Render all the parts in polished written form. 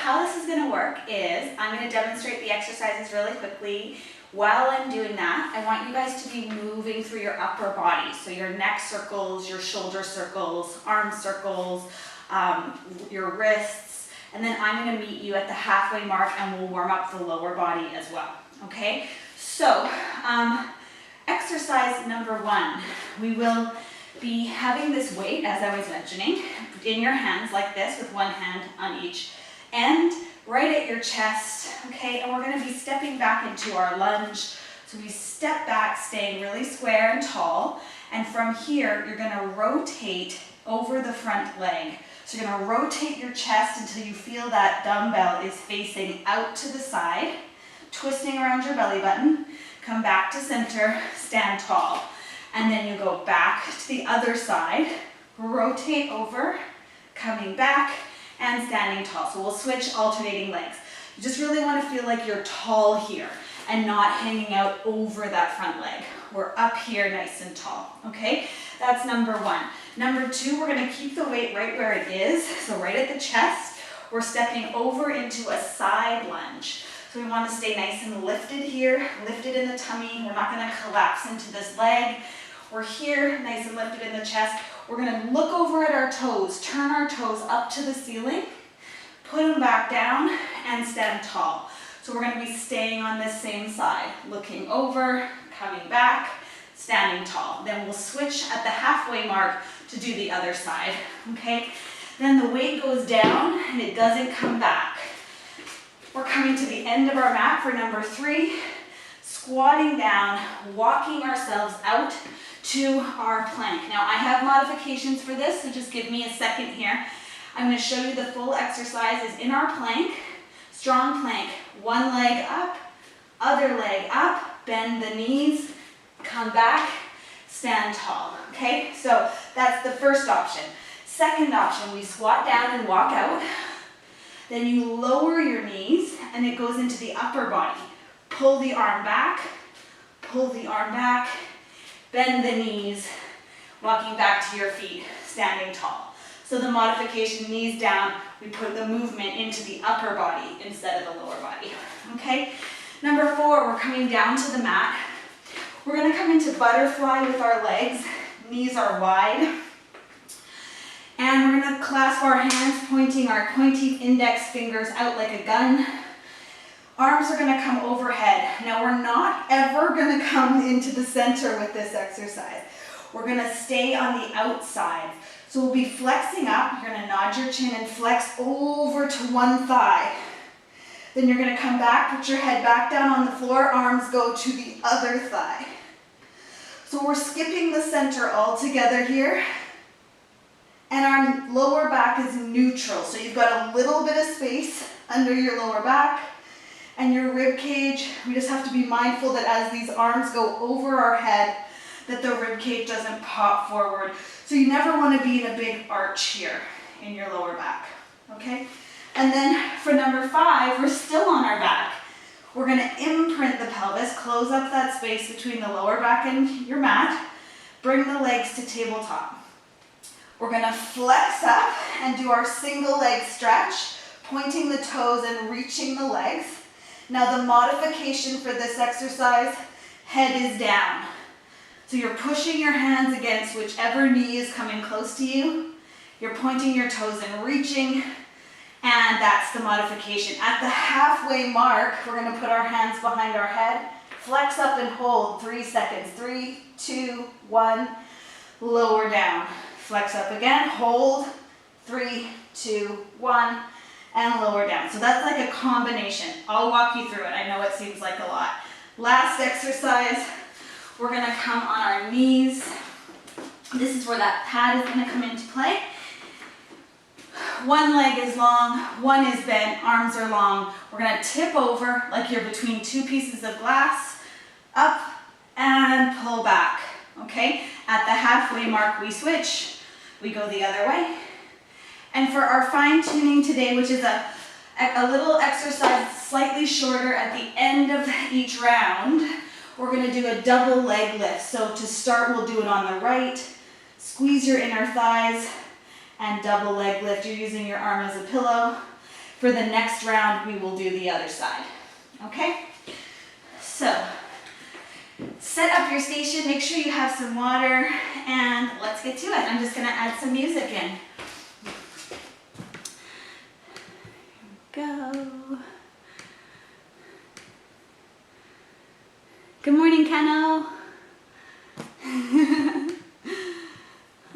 how this is going to work is I'm going to demonstrate the exercises really quickly. While I'm doing that, I want you guys to be moving through your upper body. So your neck circles, your shoulder circles, arm circles, your wrists, and then I'm going to meet you at the halfway mark and we'll warm up the lower body as well. Okay? So, exercise number 1, we will be having this weight, as I was mentioning, in your hands like this with one hand on each end, right at your chest, okay? And we're going to be stepping back into our lunge. So we step back, staying really square and tall, and from here, you're going to rotate over the front leg. So you're going to rotate your chest until you feel that dumbbell is facing out to the side, twisting around your belly button, come back to center, stand tall. And then you go back to the other side, rotate over, coming back, and standing tall. So we'll switch alternating legs. You just really want to feel like you're tall here and not hanging out over that front leg. We're up here nice and tall, okay? That's number 1. Number 2, we're going to keep the weight right where it is, so right at the chest. We're stepping over into a side lunge. So we want to stay nice and lifted here, lifted in the tummy. We're not going to collapse into this leg. We're here, nice and lifted in the chest. We're going to look over at our toes, turn our toes up to the ceiling, put them back down, and stand tall. So we're going to be staying on this same side, looking over, coming back, standing tall. Then we'll switch at the halfway mark to do the other side, okay? Then the weight goes down and it doesn't come back. We're coming to the end of our mat for number 3, squatting down, walking ourselves out to our plank. Now I have modifications for this, so just give me a second here. I'm going to show you the full exercise is in our plank, strong plank, one leg up, other leg up, bend the knees, come back, stand tall. Okay, so that's the first option. Second option, we squat down and walk out. Then you lower your knees and it goes into the upper body. Pull the arm back, bend the knees, walking back to your feet, standing tall. So the modification, knees down, we put the movement into the upper body instead of the lower body, okay? Number 4, we're coming down to the mat. We're gonna come into butterfly with our legs, knees are wide. And we're gonna clasp our hands, pointing our pointy index fingers out like a gun. Arms are gonna come overhead. Now we're not ever gonna come into the center with this exercise. We're gonna stay on the outside. So we'll be flexing up. You're gonna nod your chin and flex over to one thigh. Then you're gonna come back, put your head back down on the floor, arms go to the other thigh. So we're skipping the center altogether here. And our lower back is neutral. So you've got a little bit of space under your lower back and your rib cage. We just have to be mindful that as these arms go over our head, that the rib cage doesn't pop forward. So you never want to be in a big arch here in your lower back, okay? And then for number 5, we're still on our back. We're gonna imprint the pelvis, close up that space between the lower back and your mat, bring the legs to tabletop. We're gonna flex up and do our single leg stretch, pointing the toes and reaching the legs. Now the modification for this exercise, head is down. So you're pushing your hands against whichever knee is coming close to you. You're pointing your toes and reaching, and that's the modification. At the halfway mark, we're gonna put our hands behind our head, flex up and hold, 3 seconds. 3, 2, 1, lower down. Flex up again, hold, 3, 2, 1, and lower down. So that's like a combination. I'll walk you through it. I know it seems like a lot. Last exercise, we're gonna come on our knees. This is where that pad is gonna come into play. One leg is long, one is bent, arms are long. We're gonna tip over like you're between 2 pieces of glass, up and pull back, okay? At the halfway mark, we switch. We go the other way. And for our fine tuning today, which is a little exercise slightly shorter at the end of each round, we're gonna do a double leg lift. So to start, we'll do it on the right, squeeze your inner thighs, and double leg lift. You're using your arm as a pillow. For the next round, we will do the other side, okay? So, set up your station, make sure you have some water, and let's get to it. I'm just gonna add some music in. Go. Good morning, Keno.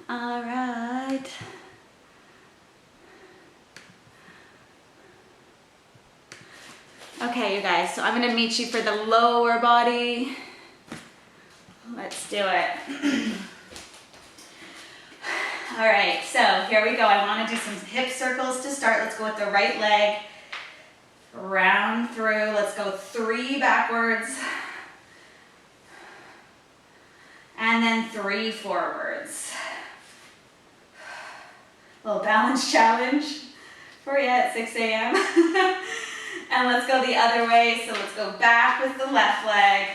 All right. Okay, you guys, so I'm gonna meet you for the lower body. Let's do it. All right, so here we go. I wanna do some hip circles to start. Let's go with the right leg. Round through, let's go 3 backwards. And then 3 forwards. Little balance challenge for you at 6 a.m. And let's go the other way. So let's go back with the left leg.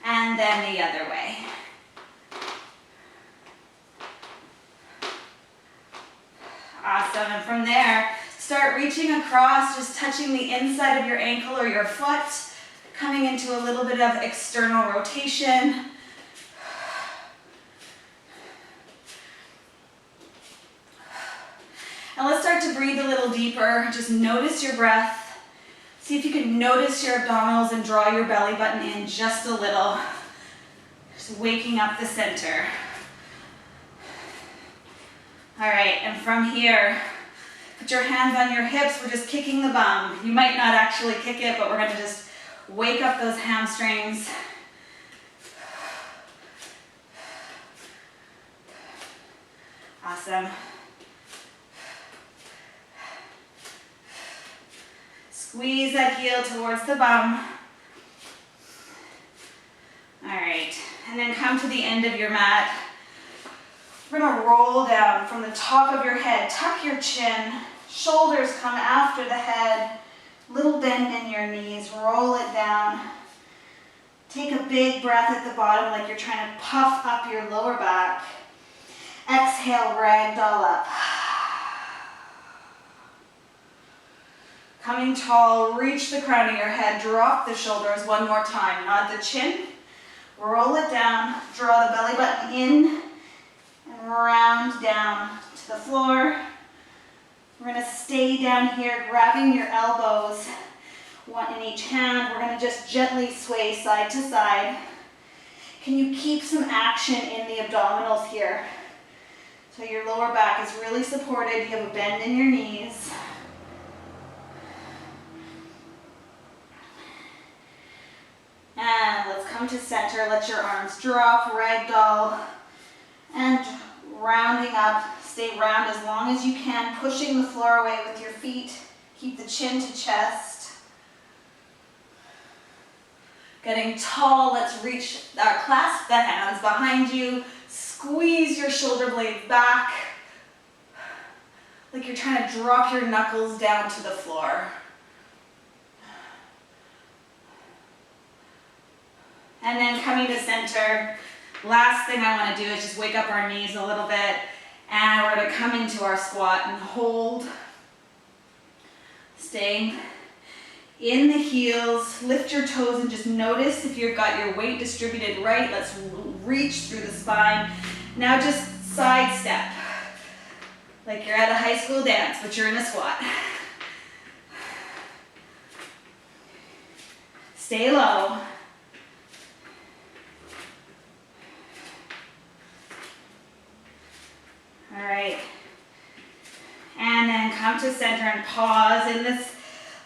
And then the other way. Awesome. And from there, start reaching across, just touching the inside of your ankle or your foot, coming into a little bit of external rotation. And let's start to breathe a little deeper. Just notice your breath. See if you can notice your abdominals and draw your belly button in just a little. Just waking up the center. All right, and from here, put your hands on your hips. We're just kicking the bum. You might not actually kick it, but we're gonna just wake up those hamstrings. Awesome. Squeeze that heel towards the bum. All right, and then come to the end of your mat. We're gonna roll down from the top of your head. Tuck your chin, shoulders come after the head, little bend in your knees, roll it down. Take a big breath at the bottom like you're trying to puff up your lower back. Exhale, ragdoll up. Coming tall, reach the crown of your head, drop the shoulders one more time. Nod the chin, roll it down, draw the belly button in, and round down to the floor. We're gonna stay down here, grabbing your elbows, one in each hand. We're gonna just gently sway side to side. Can you keep some action in the abdominals here? So your lower back is really supported. You have a bend in your knees. And let's come to center. Let your arms drop, ragdoll, and rounding up. Stay round as long as you can, pushing the floor away with your feet. Keep the chin to chest. Getting tall, let's reach, clasp the hands behind you. Squeeze your shoulder blades back. Like you're trying to drop your knuckles down to the floor. And then coming to center, last thing I want to do is just wake up our knees a little bit, and we're going to come into our squat and hold. Staying in the heels, lift your toes and just notice if you've got your weight distributed right. Let's reach through the spine. Now just side step, like you're at a high school dance, but you're in a squat. Stay low. All right, and then come to center and pause in this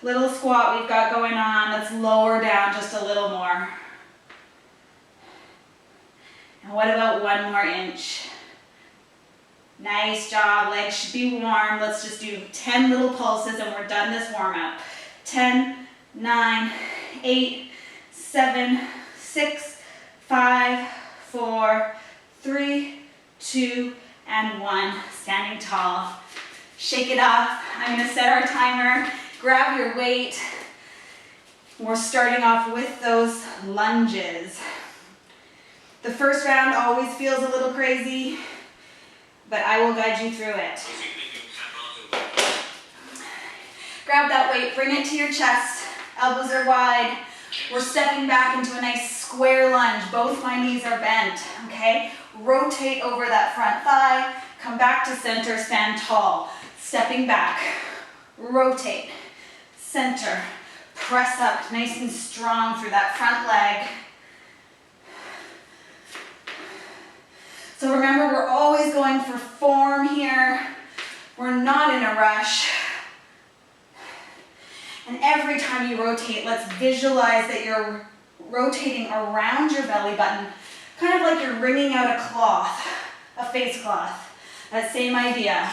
little squat we've got going on. Let's lower down just a little more. And what about 1 more inch? Nice job, legs should be warm. Let's just do 10 little pulses and we're done this warm up. 10, 9, 8, 7, 6, 5, 4, 3, 2, and 1. Standing tall. Shake it off. I'm going to set our timer. Grab your weight. We're starting off with those lunges. The first round always feels a little crazy, but I will guide you through it. Grab that weight, bring it to your chest, elbows are wide. We're stepping back into a nice square lunge. Both my knees are bent, okay? Rotate over that front thigh, come back to center, stand tall. Stepping back, rotate, center, press up nice and strong through that front leg. So remember, we're always going for form here. We're not in a rush. And every time you rotate, let's visualize that you're rotating around your belly button, kind of like you're wringing out a cloth, a face cloth. That same idea.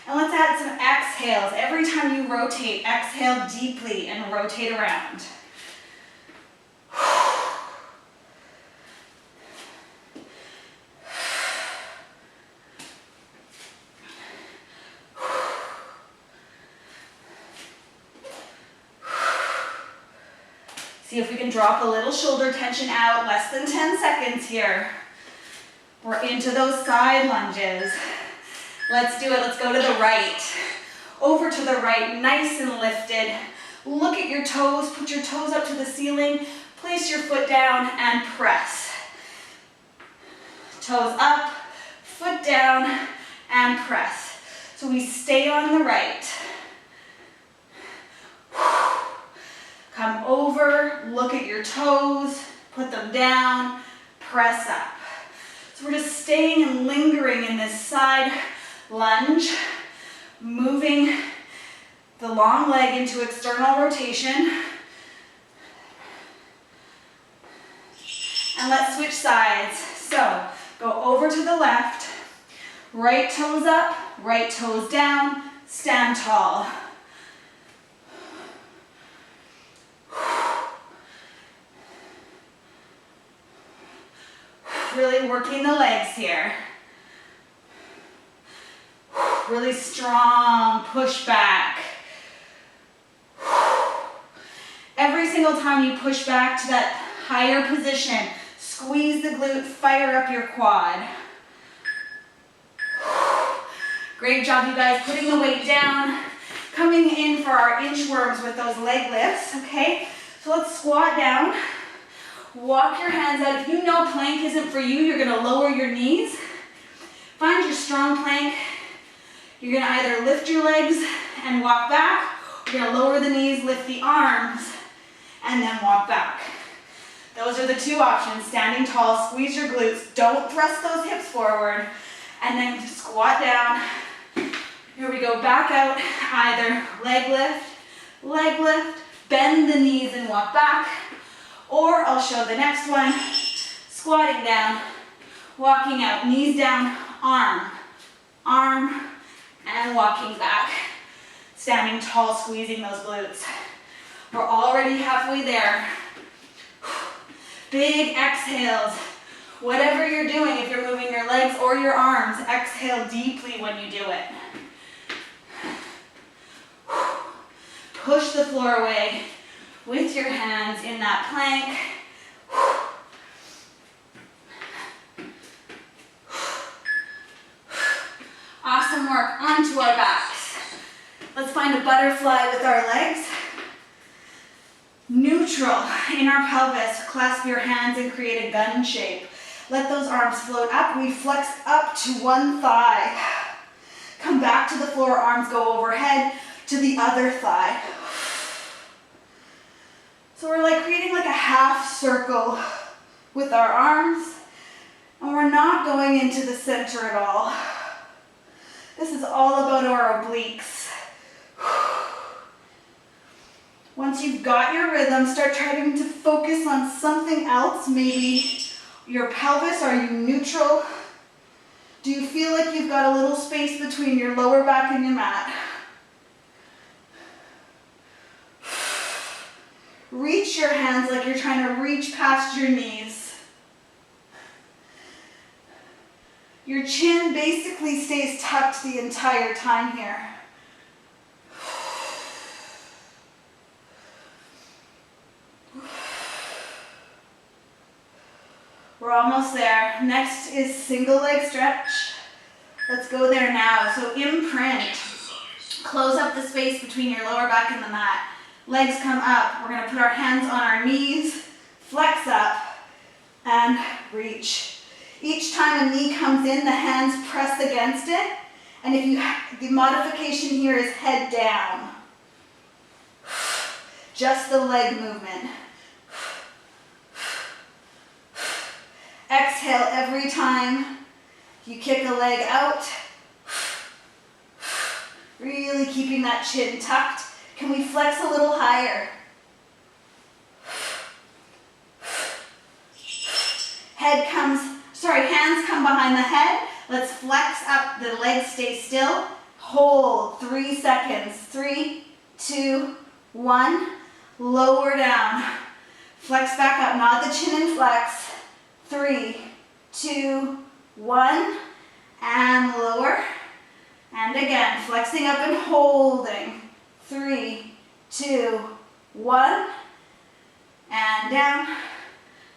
And let's add some exhales. Every time you rotate, exhale deeply and rotate around. See if we can drop a little shoulder tension out, less than 10 seconds here. We're into those side lunges. Let's do it, let's go to the right. Over to the right, nice and lifted. Look at your toes, put your toes up to the ceiling, place your foot down and press. Toes up, foot down and press. So we stay on the right. Come over, look at your toes, put them down, press up. So we're just staying and lingering in this side lunge, moving the long leg into external rotation. And let's switch sides. So go over to the left, right toes up, right toes down, stand tall. Really working the legs here. Really strong push back. Every single time you push back to that higher position, squeeze the glute, fire up your quad. Great job, you guys, putting the weight down, coming in for our inchworms with those leg lifts, okay? So let's squat down. Walk your hands out. If you know plank isn't for you, you're gonna lower your knees. Find your strong plank. You're gonna either lift your legs and walk back, or you're gonna lower the knees, lift the arms, and then walk back. Those are the two options. Standing tall, squeeze your glutes, don't thrust those hips forward, and then just squat down. Here we go, back out, either leg lift, bend the knees and walk back, or I'll show the next one, squatting down, walking out, knees down, arm, and walking back. Standing tall, squeezing those glutes. We're already halfway there. Big exhales. Whatever you're doing, if you're moving your legs or your arms, exhale deeply when you do it. Push the floor away with your hands in that plank. Awesome work, onto our backs. Let's find a butterfly with our legs. Neutral in our pelvis, clasp your hands and create a gun shape. Let those arms float up. We flex up to one thigh. Come back to the floor, arms go overhead to the other thigh. So we're like creating like a half circle with our arms, and we're not going into the center at all. This is all about our obliques. Once you've got your rhythm, start trying to focus on something else, maybe your pelvis. Are you neutral? Do you feel like you've got a little space between your lower back and your mat? Reach your hands like you're trying to reach past your knees. Your chin basically stays tucked the entire time here. We're almost there. Next is single leg stretch. Let's go there now. So imprint. Close up the space between your lower back and the mat. Legs come up. We're going to put our hands on our knees, flex up, and reach. Each time a knee comes in, the hands press against it. And the modification here is head down. Just the leg movement. Exhale every time you kick a leg out. Really keeping that chin tucked. Can we flex a little higher? Hands come behind the head. Let's flex up, the legs stay still. Hold, 3 seconds. 3, 2, 1. Lower down. Flex back up, nod the chin and flex. 3, 2, 1. And lower. And again, flexing up and holding. 3, 2, 1. And down.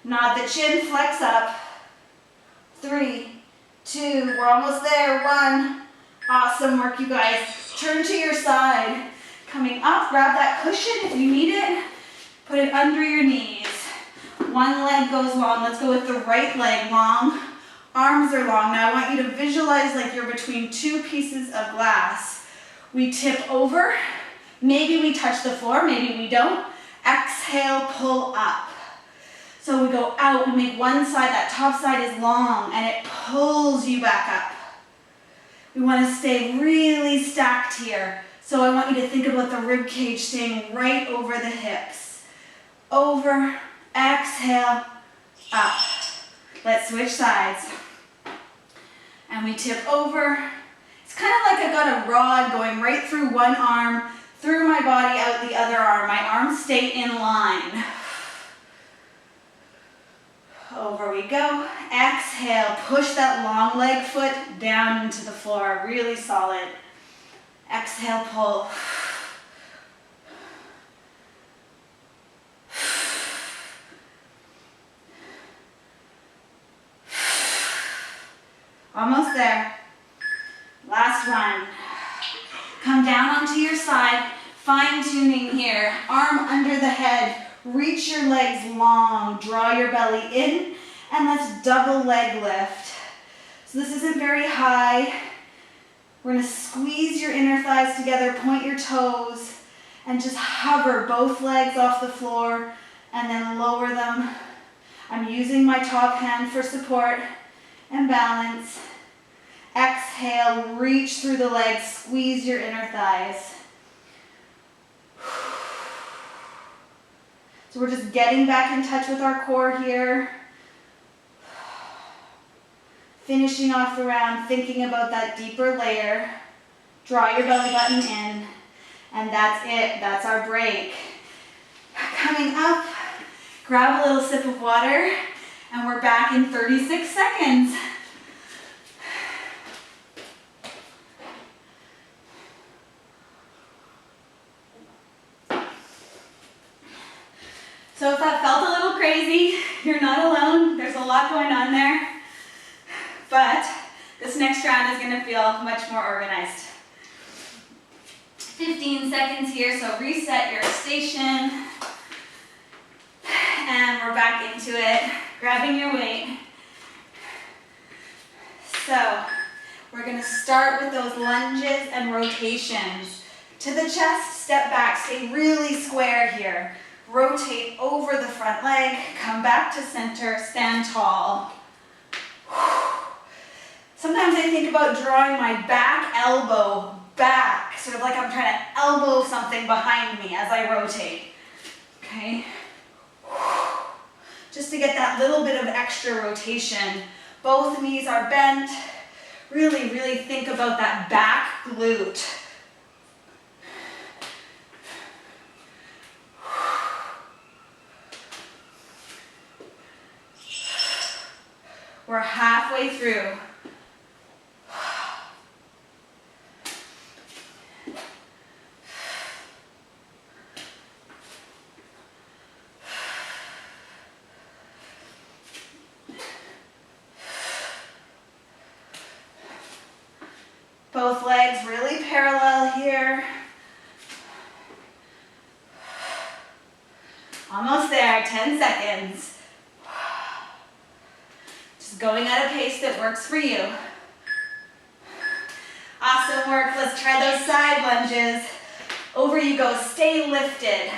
Nod the chin, flex up. 3, 2, we're almost there. 1. Awesome work, you guys. Turn to your side. Coming up, grab that cushion if you need it. Put it under your knees. One leg goes long. Let's go with the right leg long. Arms are long. Now I want you to visualize like you're between 2 pieces of glass. We tip over. Maybe we touch the floor, maybe we don't. Exhale, pull up. So we go out, we make one side, that top side is long, and it pulls you back up. We want to stay really stacked here. So I want you to think about the rib cage staying right over the hips. Over, exhale, up. Let's switch sides. And we tip over. It's kind of like I've got a rod going right through one arm, through my body, out the other arm. My arms stay in line. Over we go. Exhale, push that long leg foot down into the floor, really solid. Exhale, pull. Almost there. Last one. Come down onto your side, fine tuning here. Arm under the head. Reach your legs long, draw your belly in, and let's double leg lift. So this isn't very high. We're going to squeeze your inner thighs together, point your toes, and just hover both legs off the floor, and then lower them. I'm using my top hand for support and balance. Exhale, reach through the legs, squeeze your inner thighs. So we're just getting back in touch with our core here. Finishing off the round, thinking about that deeper layer. Draw your belly button in. And that's it. That's our break. Coming up, grab a little sip of water, and we're back in 36 seconds. So if that felt a little crazy, you're not alone. There's a lot going on there. But this next round is going to feel much more organized. 15 seconds here, so reset your station. And we're back into it, grabbing your weight. So we're going to start with those lunges and rotations. To the chest, step back, stay really square here. Rotate over the front leg, come back to center, stand tall. Sometimes I think about drawing my back elbow back, sort of like I'm trying to elbow something behind me as I rotate. Okay? Just to get that little bit of extra rotation. Both knees are bent. Really, really think about that back glute. We're halfway through. parallel here. Almost there, 10 seconds. Just going at a pace that works for you. Awesome work. Let's try those side lunges. Over you go. Stay lifted.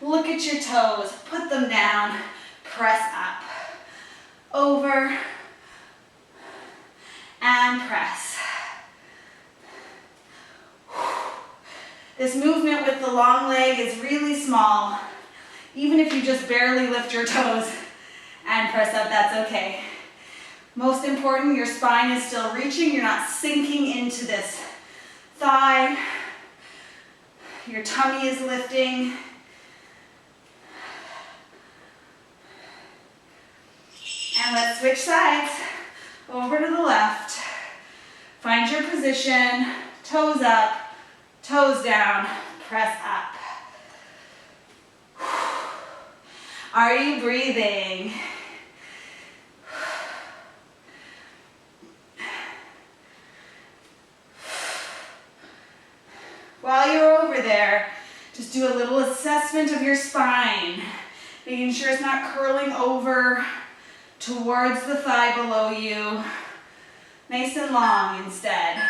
Look at your toes. Put them down. Press up. Over. And press. This movement with the long leg is really small. Even if you just barely lift your toes and press up, that's okay. Most important, your spine is still reaching. You're not sinking into this thigh. Your tummy is lifting. And let's switch sides. Over to the left. Find your position. Toes up, toes down, press up. Are you breathing? While you're over there, just do a little assessment of your spine, making sure it's not curling over towards the thigh below you. Nice and long instead.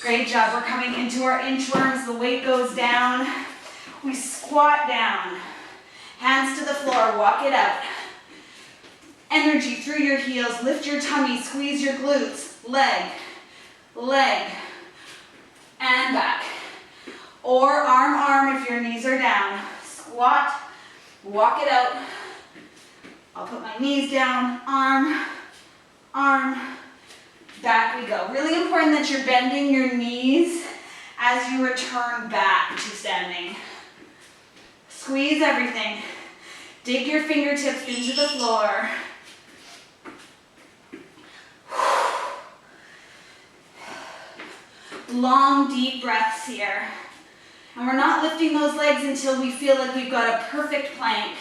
Great job. We're coming into our inchworms. The weight goes down. We squat down. Hands to the floor. Walk it out. Energy through your heels. Lift your tummy. Squeeze your glutes. Leg. Leg. And back. Or arm if your knees are down. Squat. Walk it out. I'll put my knees down. Arm. Arm. Back we go. Really important that you're bending your knees as you return back to standing. Squeeze everything. Dig your fingertips into the floor. Long, deep breaths here. And we're not lifting those legs until we feel like we've got a perfect plank.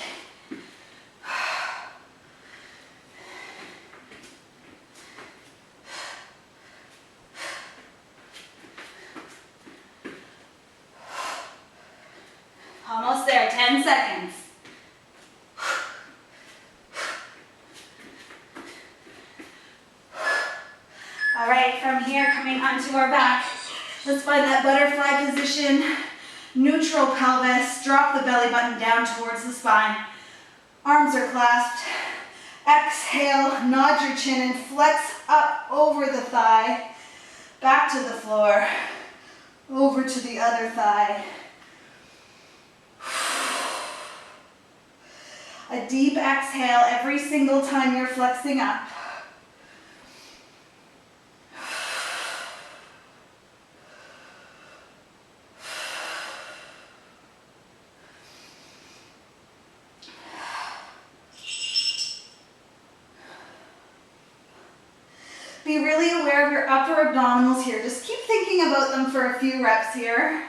Almost there, 10 seconds. All right, from here, coming onto our back, let's find that butterfly position, neutral pelvis, drop the belly button down towards the spine. Arms are clasped. Exhale, nod your chin and flex up over the thigh, back to the floor, over to the other thigh. A deep exhale every single time you're flexing up. Be really aware of your upper abdominals here. Just keep thinking about them for a few reps here.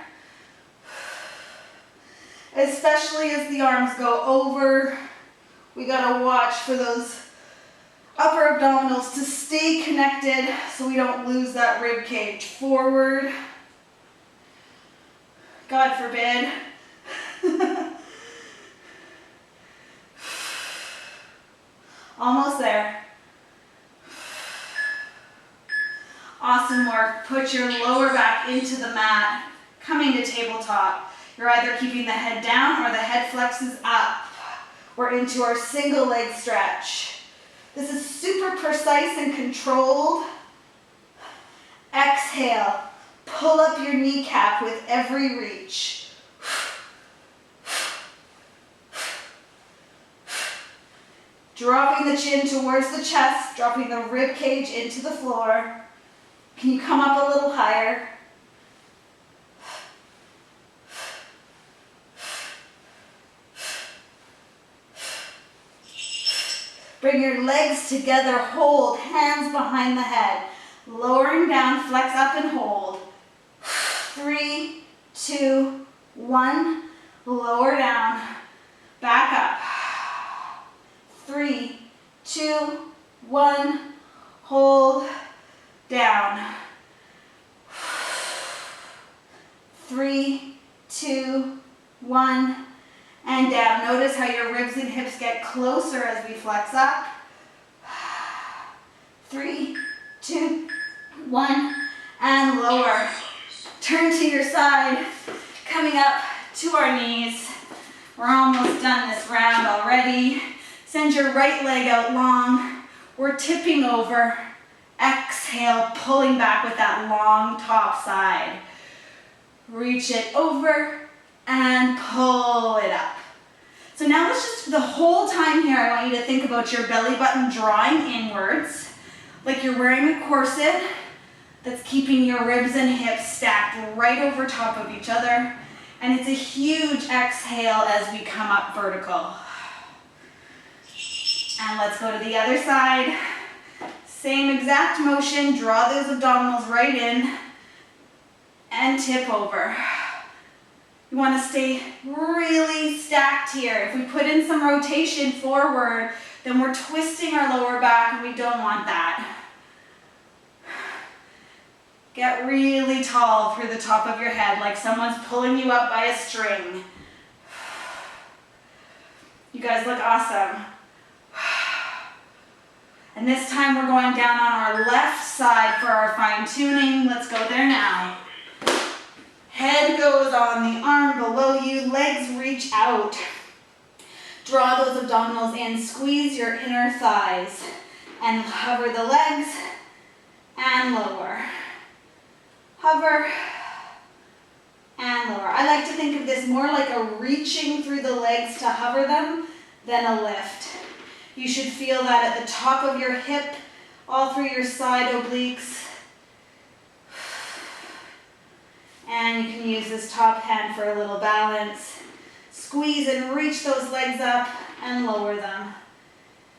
Especially as the arms go over. We gotta watch for those upper abdominals to stay connected so we don't lose that rib cage. Forward. God forbid. Almost there. Awesome work. Put your lower back into the mat, coming to tabletop. You're either keeping the head down or the head flexes up. We're into our single leg stretch. This is super precise and controlled. Exhale. Pull up your kneecap with every reach. Dropping the chin towards the chest, dropping the rib cage into the floor. Can you come up a little higher? Bring your legs together, hold, hands behind the head. Lowering down, flex up and hold. 3, 2, 1. Lower down, back up. 3, 2, 1. Hold, down. 3, 2, 1, and down. Notice how your ribs and hips get closer as we flex up. 3, 2, 1, and lower. Turn to your side, coming up to our knees. We're almost done this round already. Send your right leg out long. We're tipping over. Exhale, pulling back with that long top side. Reach it over and pull it up. So now let's just, the whole time here, I want you to think about your belly button drawing inwards, like you're wearing a corset that's keeping your ribs and hips stacked right over top of each other. And it's a huge exhale as we come up vertical. And let's go to the other side. Same exact motion, draw those abdominals right in and tip over. You want to stay really stacked here. If we put in some rotation forward, then we're twisting our lower back and we don't want that. Get really tall through the top of your head, like someone's pulling you up by a string. You guys look awesome. And this time we're going down on our left side for our fine tuning. Let's go there now. Head goes on the arm below you, legs reach out. Draw those abdominals in, squeeze your inner thighs, and hover the legs and lower. Hover and lower. I like to think of this more like a reaching through the legs to hover them than a lift. You should feel that at the top of your hip, all through your side obliques. And you can use this top hand for a little balance. Squeeze and reach those legs up and lower them.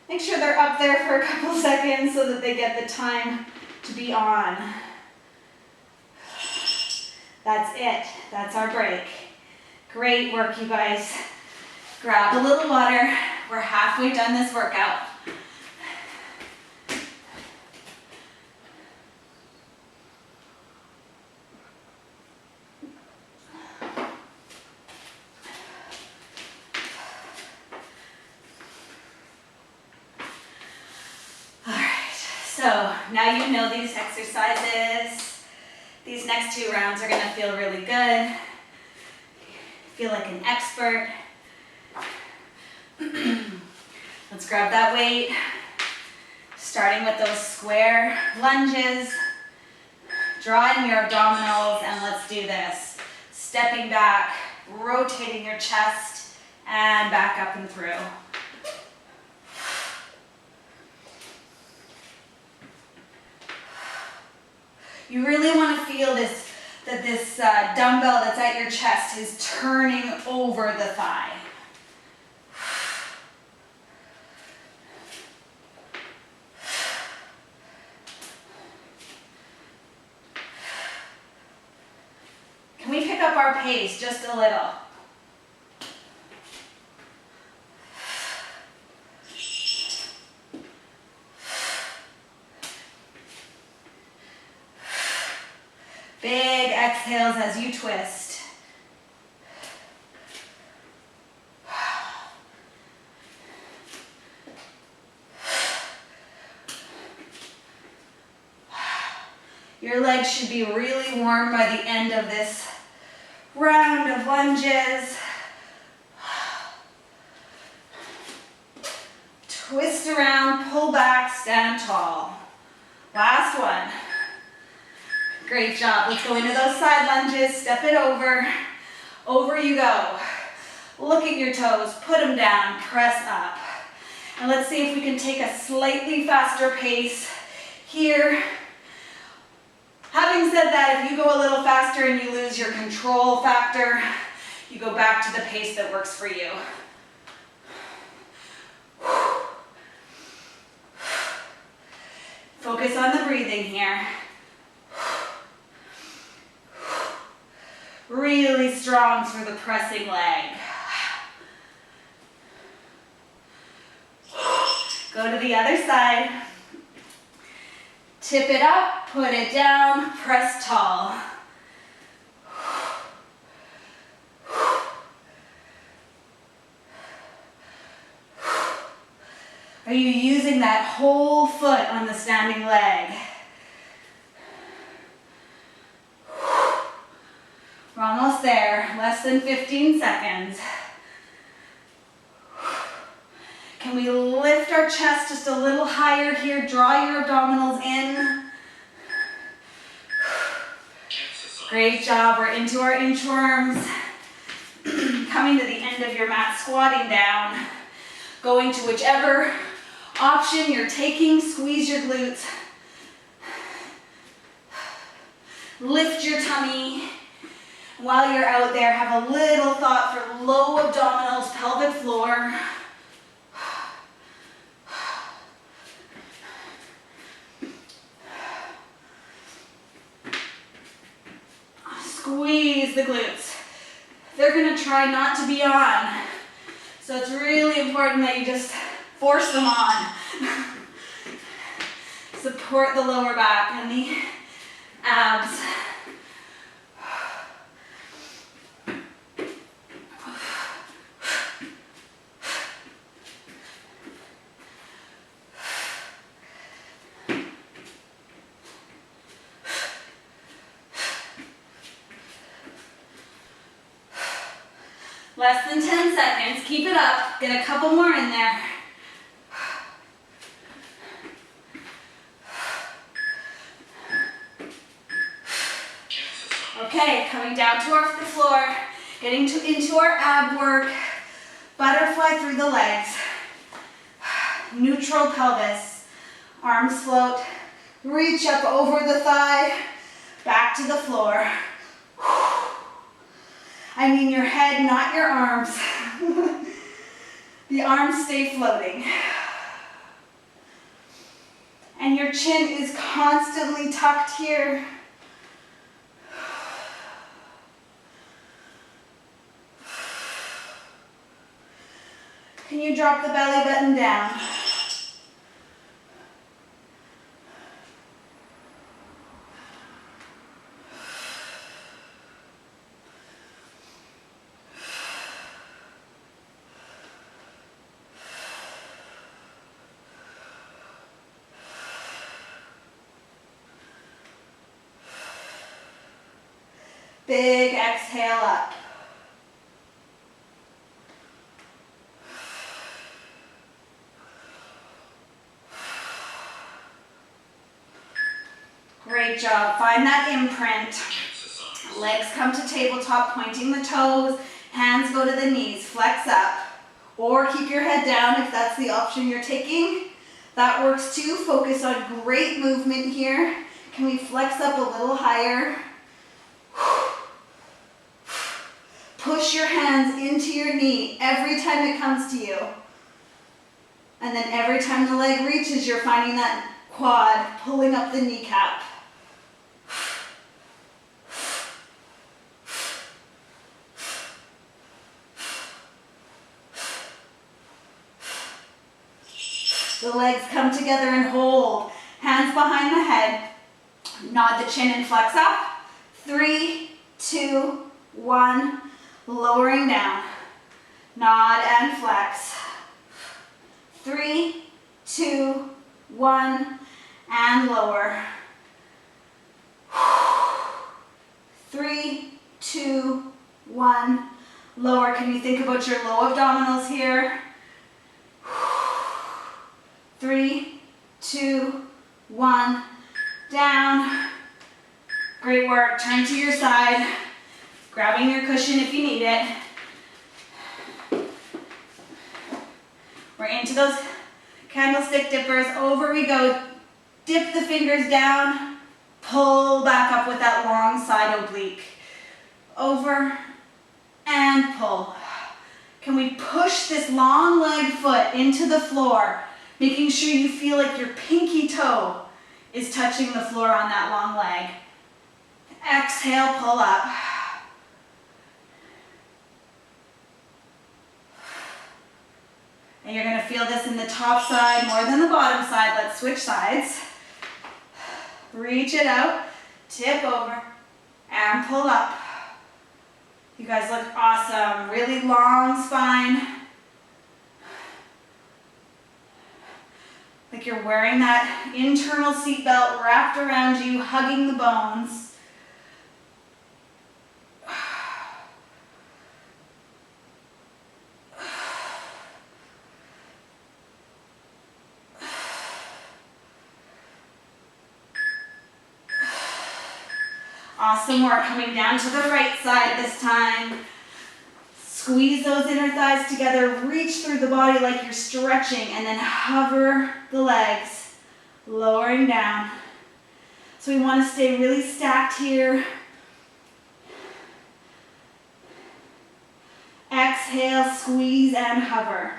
Make sure they're up there for a couple seconds so that they get the time to be on. That's it. That's our break. Great work, you guys. Grab a little water. We're halfway done this workout. All right, so now you know these exercises. These next 2 rounds are gonna feel really good. Feel like an expert. Let's grab that weight. Starting with those square lunges. Draw in your abdominals and let's do this. Stepping back, rotating your chest and back up and through. You really want to feel this, that this dumbbell that's at your chest is turning over the thigh. Can we pick up our pace just a little? Big exhales as you twist. Your legs should be really warm by the end of this round of lunges. Twist around, pull back, stand tall. Last one. Great job. Let's go into those side lunges. Step it over. Over you go. Look at your toes. Put them down. Press up. And let's see if we can take a slightly faster pace here. Having said that, if you go a little faster and you lose your control factor, you go back to the pace that works for you. Focus on the breathing here. Really strong through the pressing leg. Go to the other side. Tip it up, put it down, press tall. Are you using that whole foot on the standing leg? We're almost there, less than 15 seconds. Can we lift our chest just a little higher here? Draw your abdominals in. Great job, we're into our inchworms. Coming to the end of your mat, squatting down. Going to whichever option you're taking, squeeze your glutes. Lift your tummy. While you're out there, have a little thought for low abdominals, pelvic floor. Squeeze the glutes. They're gonna try not to be on. So it's really important that you just force them on. Support the lower back and the abs. Less than 10 seconds, keep it up, get a couple more in there. Okay, coming down to the floor, getting into our ab work, butterfly through the legs, neutral pelvis, arms float, reach up over the thigh, back to the floor. I mean your head, not your arms. The arms stay floating. And your chin is constantly tucked here. Can you drop the belly button down? Big exhale up. Great job. Find that imprint. Legs come to tabletop, pointing the toes. Hands go to the knees. Flex up. Or keep your head down if that's the option you're taking. That works too. Focus on great movement here. Can we flex up a little higher? Push your hands into your knee every time it comes to you. And then every time the leg reaches, you're finding that quad pulling up the kneecap. The legs come together and hold. Hands behind the head. Nod the chin and flex up. 3, 2, 1. Lowering down. Nod and flex. 3, 2, 1. And lower. 3, 2, 1. Lower. Can you think about your low abdominals here? 3, 2, 1. Down. Great work. Turn to your side. Grabbing your cushion if you need it. We're into those candlestick dippers. Over we go. Dip the fingers down. Pull back up with that long side oblique. Over and pull. Can we push this long leg foot into the floor, making sure you feel like your pinky toe is touching the floor on that long leg. Exhale, pull up. And you're going to feel this in the top side more than the bottom side. Let's switch sides. Reach it out, tip over, and pull up. You guys look awesome. Really long spine. like you're wearing that internal seatbelt wrapped around you, hugging the bones. Awesome work. Coming down to the right side this time. Squeeze those inner thighs together, reach through the body like you're stretching, and then hover the legs, lowering down. So we want to stay really stacked here. Exhale, squeeze and hover.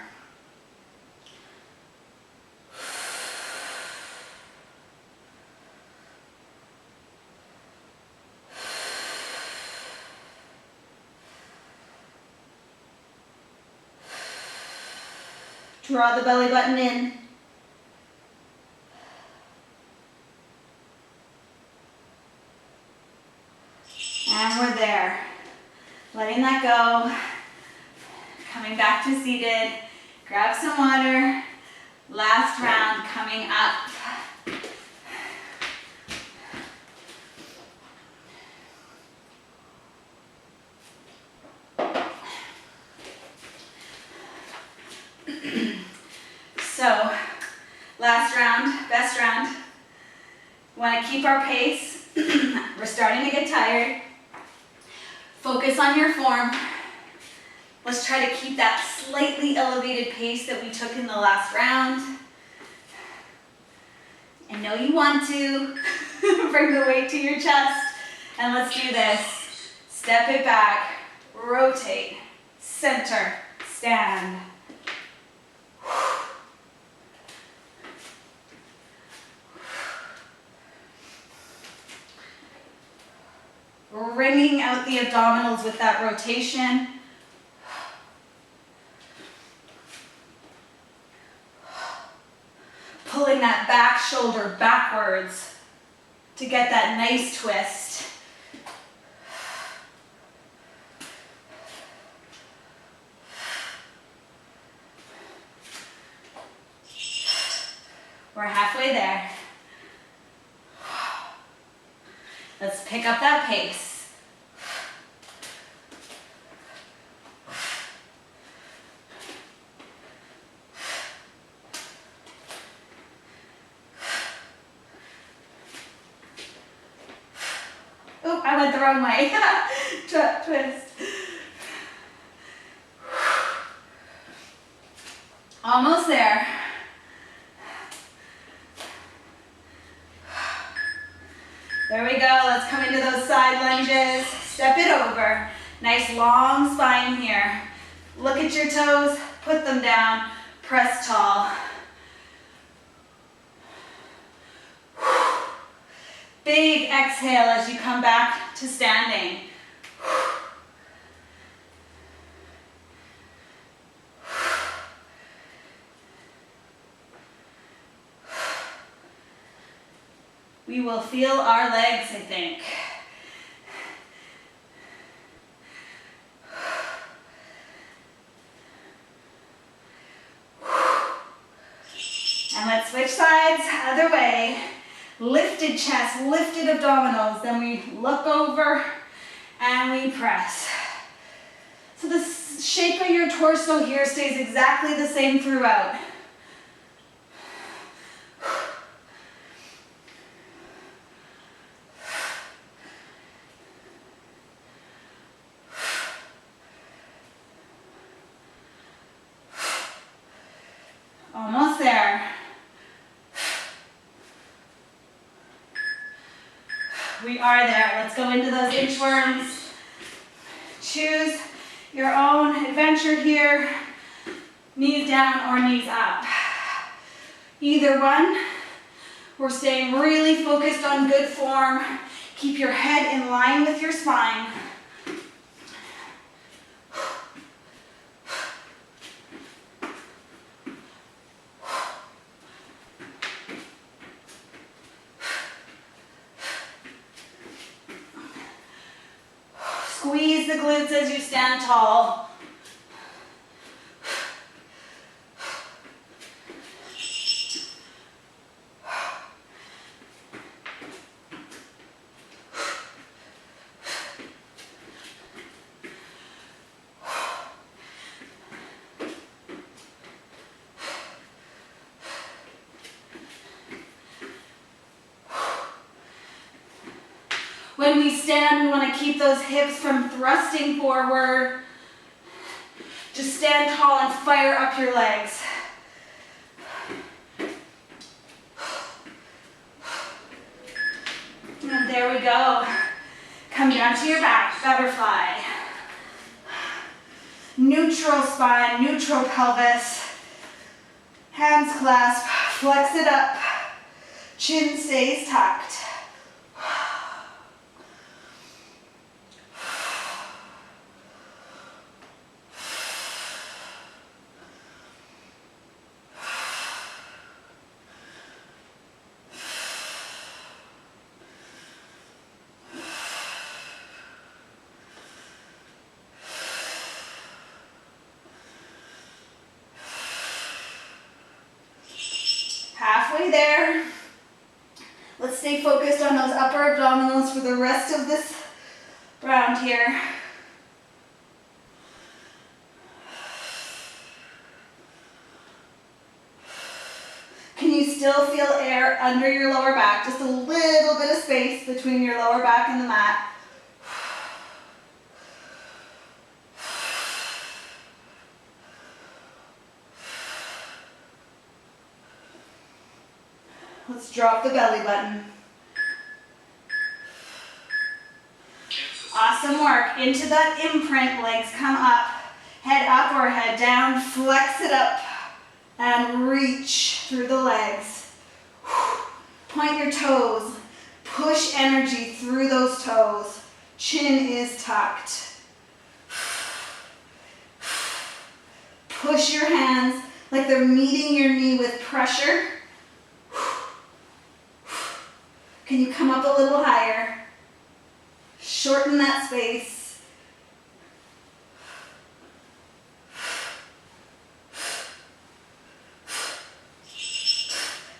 Draw the belly button in. And we're there. Letting that go. Coming back to seated. Grab some water. Last round coming up. So, last round, best round. We want to keep our pace. We're starting to get tired. Focus on your form. Let's try to keep that slightly elevated pace that we took in the last round. I know you want to. Bring the weight to your chest. And let's do this. Step it back, rotate, center, stand. Wringing out the abdominals with that rotation. Pulling that back shoulder backwards to get that nice twist. We're halfway there. Let's pick up that pace. Oh, I went the wrong way. Twist. Almost there. There we go. Let's come into those side lunges. Step it over. Nice long spine here. Look at your toes. Put them down. Press tall. Big exhale as you come back to standing. We will feel our legs, I think. And let's switch sides, other way. Lifted chest, lifted abdominals. Then we look over and we press. So the shape of your torso here stays exactly the same throughout. Almost there. We are there. Let's go into those inchworms. Choose your own adventure here. Knees down or knees up. Either one. We're staying really focused on good form. Keep your head in line with your spine. Squeeze the glutes as you stand tall. When we stand, we want to keep those hips from thrusting forward. Just stand tall and fire up your legs. And there we go. Come down to your back, butterfly. Neutral spine, neutral pelvis. Hands clasp, flex it up. Chin stays tucked. Halfway there. Let's stay focused on those upper abdominals for the rest of this round here. Can you still feel air under your lower back? Just a little bit of space between your lower back and the mat. Let's drop the belly button. Awesome work. Into that imprint, legs come up, head up or head down, flex it up, and reach through the legs. Point your toes. Push energy through those toes. Chin is tucked. Push your hands like they're meeting your knee with pressure. Can you come up a little higher? Shorten that space.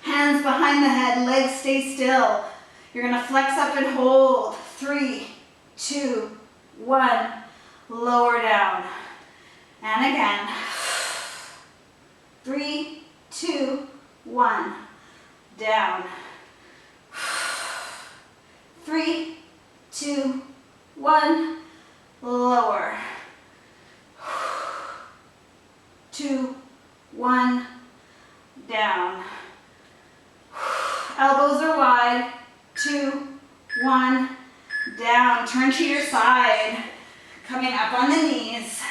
Hands behind the head, legs stay still. You're gonna flex up and hold. 3, 2, 1. Lower down. And again. 3, 2, 1. Down. 3, 2, 1. Lower. 2, 1. Down. Elbows are wide. 2, 1. Down. Turn to your side. Coming up on the knees.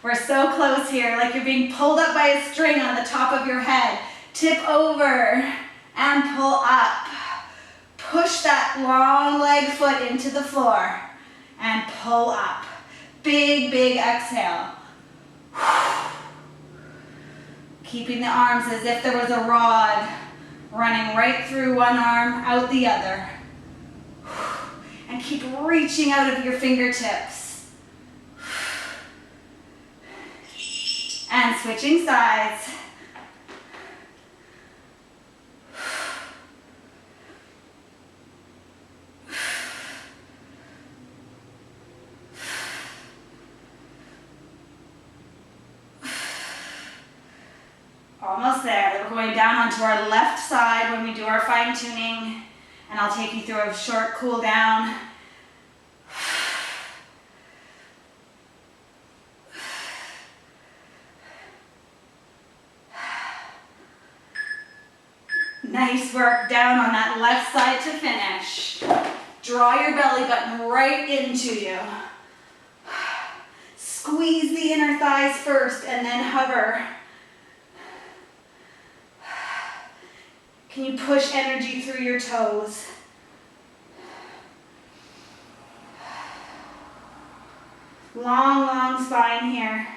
We're so close here, like you're being pulled up by a string on the top of your head. Tip over and pull up. Push that long leg foot into the floor and pull up. Big, big exhale. Keeping the arms as if there was a rod running right through one arm, out the other. And keep reaching out of your fingertips. And switching sides. Almost there. We're going down onto our left side when we do our fine tuning, and I'll take you through a short cool down. Nice work down on that left side to finish. Draw your belly button right into you. Squeeze the inner thighs first and then hover. Can you push energy through your toes? Long, long spine here.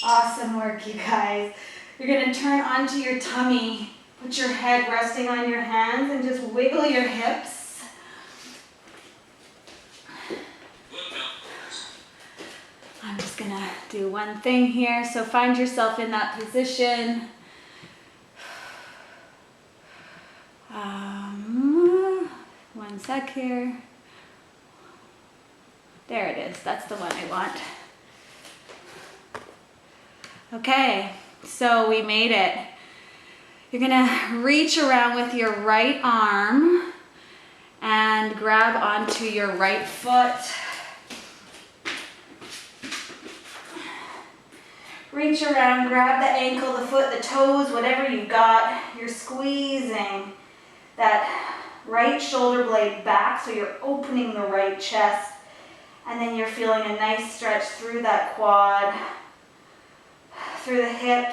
Awesome work, you guys. You're going to turn onto your tummy. Put your head resting on your hands and just wiggle your hips. I'm just going one thing here. So find yourself in that position. One sec here. There it is. That's the one I want. Okay, so we made it. You're gonna reach around with your right arm and grab onto your right foot. Reach around, grab the ankle, the foot, the toes, whatever you've got. You're squeezing that right shoulder blade back, so you're opening the right chest. And then you're feeling a nice stretch through that quad, through the hip.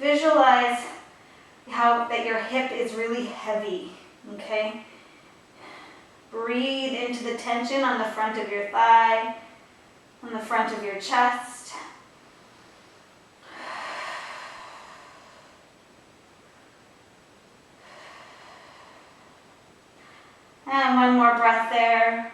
Visualize how that your hip is really heavy, okay? Breathe into the tension on the front of your thigh, on the front of your chest. And one more breath there.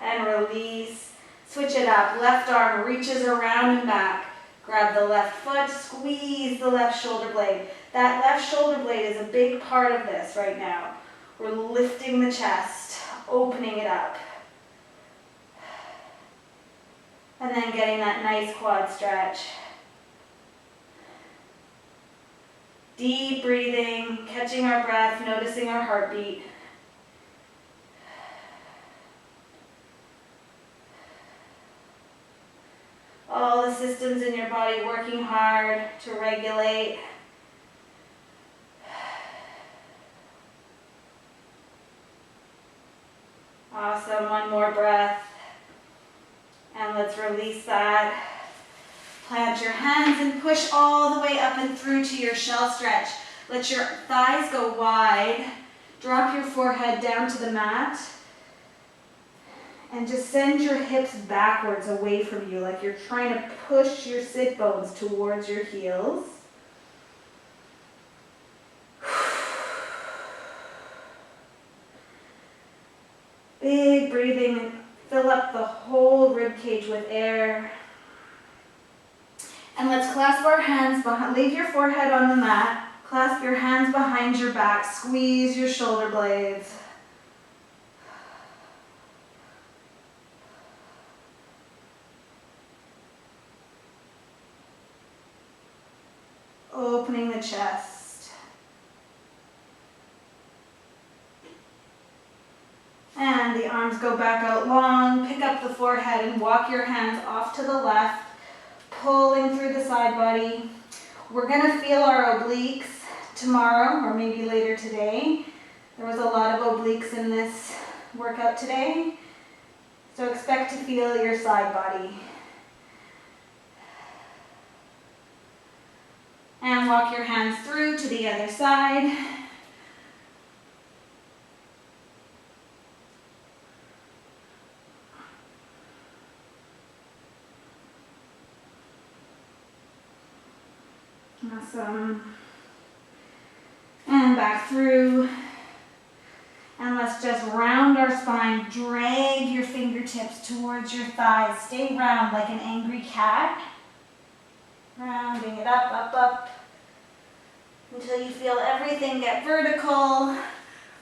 And release. Switch it up. Left arm reaches around and back. Grab the left foot, squeeze the left shoulder blade. That left shoulder blade is a big part of this right now. We're lifting the chest, opening it up. And then getting that nice quad stretch. Deep breathing, catching our breath, noticing our heartbeat. All the systems in your body working hard to regulate. Awesome, one more breath. And let's release that. Plant your hands and push all the way up and through to your shell stretch. Let your thighs go wide. Drop your forehead down to the mat. And just send your hips backwards away from you, like you're trying to push your sit bones towards your heels. Big breathing, fill up the whole rib cage with air. And let's clasp our hands behind, leave your forehead on the mat, clasp your hands behind your back, squeeze your shoulder blades. Opening the chest. And the arms go back out long, pick up the forehead and walk your hands off to the left. Pulling through the side body. We're going to feel our obliques tomorrow or maybe later today. There was a lot of obliques in this workout today. So expect to feel your side body. And walk your hands through to the other side. Awesome. And back through. And let's just round our spine. Drag your fingertips towards your thighs. Stay round like an angry cat. Rounding it up, up, up. Until you feel everything get vertical.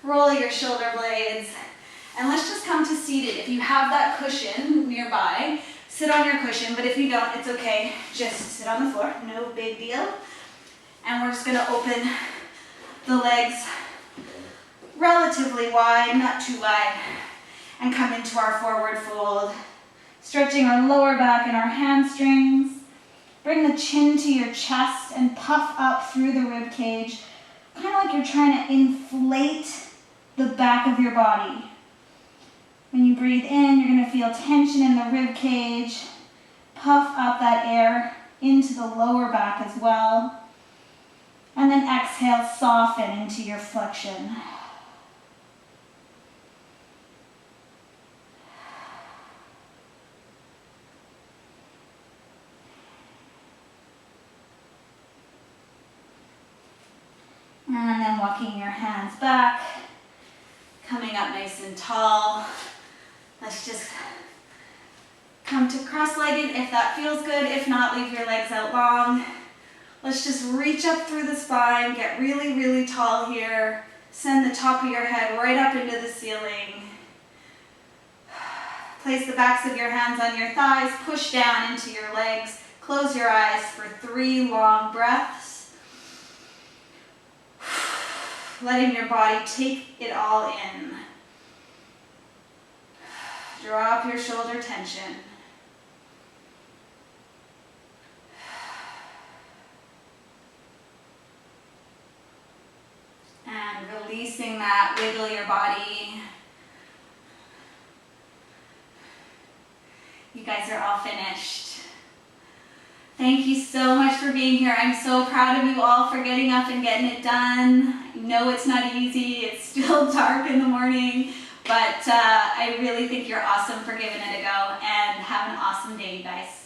Roll your shoulder blades. And let's just come to seated. If you have that cushion nearby, sit on your cushion. But if you don't, it's okay. Just sit on the floor. No big deal. And we're just going to open the legs relatively wide, not too wide, and come into our forward fold. Stretching our lower back and our hamstrings. Bring the chin to your chest and puff up through the rib cage, kind of like you're trying to inflate the back of your body. When you breathe in, you're going to feel tension in the rib cage. Puff up that air into the lower back as well. And then exhale, soften into your flexion. And then walking your hands back, coming up nice and tall. Let's just Come to cross-legged if that feels good. If not, leave your legs out long. Let's just reach up through the spine, get really, really tall here. Send the top of your head right up into the ceiling. Place the backs of your hands on your thighs, push down into your legs. Close your eyes for 3 long breaths. Letting your body take it all in. Drop your shoulder tension. And releasing that, wiggle your body. You guys are all finished. Thank you so much for being here. I'm so proud of you all for getting up and getting it done. I know it's not easy. It's still dark in the morning, but I really think you're awesome for giving it a go, and have an awesome day, you guys.